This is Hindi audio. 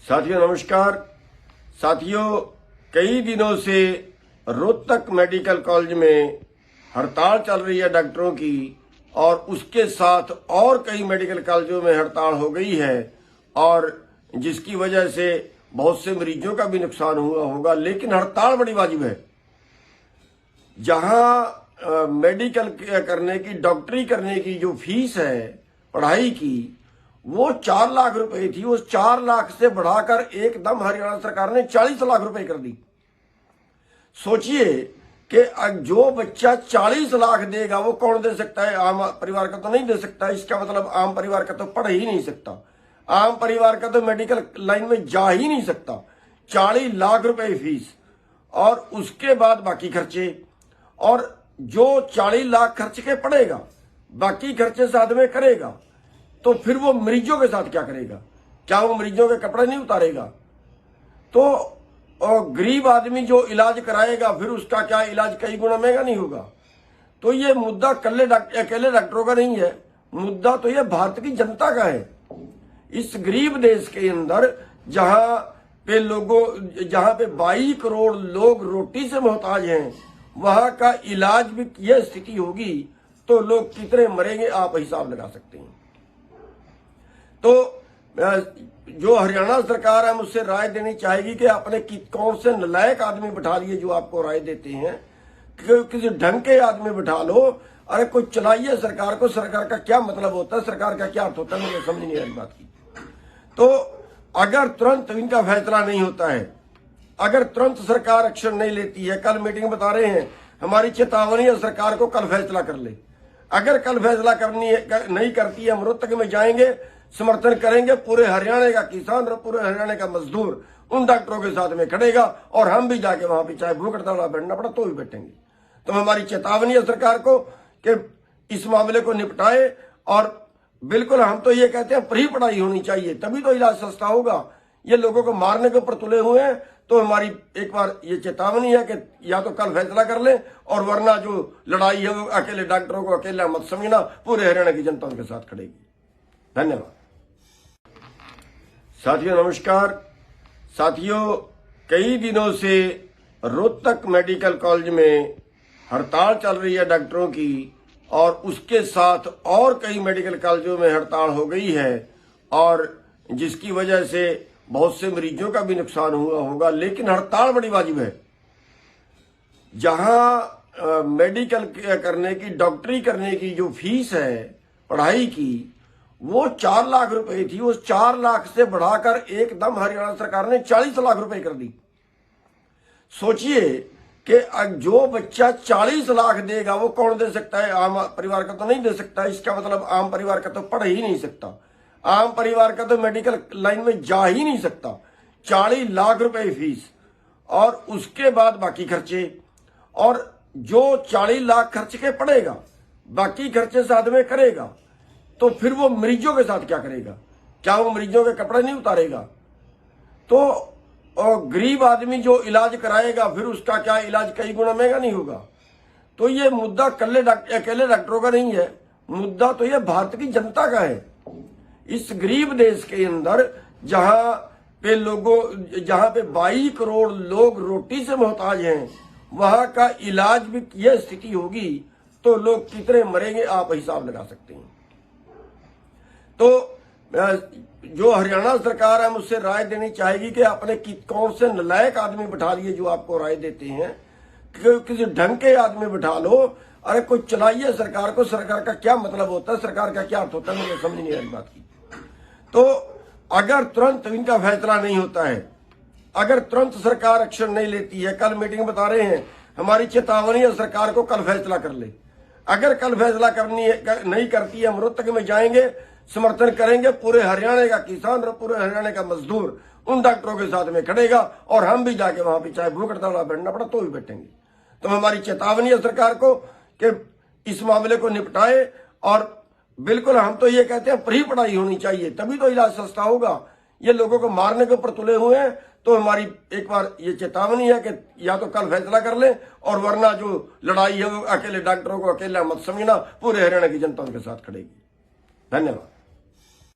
साथियों नमस्कार। साथियों, कई दिनों से रोहतक मेडिकल कॉलेज में हड़ताल चल रही है डॉक्टरों की, और उसके साथ और कई मेडिकल कॉलेजों में हड़ताल हो गई है, और जिसकी वजह से बहुत से मरीजों का भी नुकसान हुआ होगा। लेकिन हड़ताल बड़ी वाजिब है। जहां मेडिकल करने की, डॉक्टरी करने की जो फीस है पढ़ाई की, वो 4 लाख रुपए थी, उस 4 लाख से बढ़ाकर एकदम हरियाणा सरकार ने 40 लाख रुपए कर दी। सोचिए कि जो बच्चा 40 लाख देगा वो कौन दे सकता है? आम परिवार का तो नहीं दे सकता। इसका मतलब आम परिवार का तो पढ़ ही नहीं सकता, आम परिवार का तो मेडिकल लाइन में जा ही नहीं सकता। 40 लाख रुपए फीस, और उसके बाद बाकी खर्चे, और जो 40 लाख खर्च के पड़ेगा, बाकी खर्चे साथ में करेगा, तो फिर वो मरीजों के साथ क्या करेगा? क्या वो मरीजों के कपड़े नहीं उतारेगा? तो गरीब आदमी जो इलाज कराएगा, फिर उसका क्या इलाज कई गुना महंगा नहीं होगा? तो ये मुद्दा अकेले डॉक्टरों का नहीं है, मुद्दा तो ये भारत की जनता का है। इस गरीब देश के अंदर जहां पे 22 करोड़ लोग रोटी से मोहताज हैं, वहां का इलाज भी यह स्थिति होगी तो लोग कितने मरेंगे आप हिसाब लगा सकते हैं। तो जो हरियाणा सरकार है, मुझसे राय देनी चाहेगी कि आपने कौन से नालायक आदमी बिठा लिए जो आपको राय देते हैं। किसी ढंग के आदमी बिठा लो। अरे कोई चलाइए सरकार को। सरकार का क्या मतलब होता है, सरकार का क्या अर्थ होता है, मुझे समझ नहीं आ रही बात की। तो अगर तुरंत इनका फैसला नहीं होता है, अगर तुरंत सरकार एक्शन नहीं लेती है, कल मीटिंग बता रहे हैं, हमारी चेतावनी है सरकार को, कल फैसला कर ले। अगर कल फैसला नहीं करती है, हम रोहतक में जाएंगे, समर्थन करेंगे। पूरे हरियाणा का किसान और पूरे हरियाणा का मजदूर उन डॉक्टरों के साथ में खड़ेगा, और हम भी जाके वहां पे चाहे भूख हड़ताल बैठना पड़ा तो भी बैठेंगे। तो हमारी चेतावनी है सरकार को कि इस मामले को निपटाए। और बिल्कुल हम तो ये कहते हैं फ्री पढ़ाई होनी चाहिए, तभी तो इलाज सस्ता होगा। ये लोगों को मारने के ऊपर तुले हुए हैं। तो हमारी एक बार ये चेतावनी है कि या तो कल फैसला कर लें, और वरना जो लड़ाई है वो अकेले डॉक्टरों को अकेला मत समझना, पूरे हरियाणा की जनता उनके साथ खड़ेगी। धन्यवाद। साथियों नमस्कार। साथियों, कई दिनों से रोहतक मेडिकल कॉलेज में हड़ताल चल रही है डॉक्टरों की, और उसके साथ और कई मेडिकल कॉलेजों में हड़ताल हो गई है, और जिसकी वजह से बहुत से मरीजों का भी नुकसान हुआ होगा। लेकिन हड़ताल बड़ी वाजिब है। जहां मेडिकल करने की, डॉक्टरी करने की जो फीस है पढ़ाई की, वो 4 लाख रुपए थी, उस 4 लाख से बढ़ाकर एकदम हरियाणा सरकार ने 40 लाख रुपए कर दी। सोचिए कि जो बच्चा 40 लाख देगा वो कौन दे सकता है? आम परिवार का तो नहीं दे सकता। इसका मतलब आम परिवार का तो पढ़ ही नहीं सकता, आम परिवार का तो मेडिकल लाइन में जा ही नहीं सकता। 40 लाख रुपए फीस, और उसके बाद बाकी खर्चे, और जो 40 लाख खर्च के पड़ेगा, बाकी खर्चे साथ में करेगा, तो फिर वो मरीजों के साथ क्या करेगा? क्या वो मरीजों के कपड़े नहीं उतारेगा? तो गरीब आदमी जो इलाज कराएगा, फिर उसका क्या इलाज कई गुना महंगा नहीं होगा? तो ये मुद्दा अकेले डॉक्टरों का नहीं है, मुद्दा तो ये भारत की जनता का है। इस गरीब देश के अंदर जहां पे 22 करोड़ लोग रोटी से मोहताज हैं, वहां का इलाज भी यह स्थिति होगी तो लोग कितने मरेंगे आप हिसाब लगा सकते हैं। तो जो हरियाणा सरकार है, मुझसे राय देनी चाहेगी कि आपने कौन से नालायक आदमी बिठा लिए जो आपको राय देते हैं। किसी ढंग के आदमी बिठा लो। अरे कोई चलाइए सरकार को। सरकार का क्या मतलब होता है, सरकार का क्या अर्थ होता है, मुझे समझ नहीं आ रही बात की। तो अगर तुरंत इनका फैसला नहीं होता है, अगर तुरंत सरकार एक्शन नहीं लेती है, कल मीटिंग बता रहे हैं, हमारी चेतावनी है सरकार को, कल फैसला कर ले। अगर कल फैसला नहीं करती है, हम रोहतक में जाएंगे, समर्थन करेंगे। पूरे हरियाणा का किसान और पूरे हरियाणा का मजदूर उन डॉक्टरों के साथ में खड़ेगा, और हम भी जाके वहां पे चाहे भूख हड़ताल बैठना पड़ा तो भी बैठेंगे। तो हमारी चेतावनी है सरकार को कि इस मामले को निपटाए। और बिल्कुल हम तो ये कहते हैं फ्री पढ़ाई होनी चाहिए, तभी तो इलाज सस्ता होगा। ये लोगों को मारने के ऊपर तुले हुए हैं। तो हमारी एक बार ये चेतावनी है कि या तो कल फैसला कर लें, और वरना जो लड़ाई है वो अकेले डॉक्टरों को अकेला मत समझना, पूरे हरियाणा की जनता उनके साथ खड़ेगी। धन्यवाद।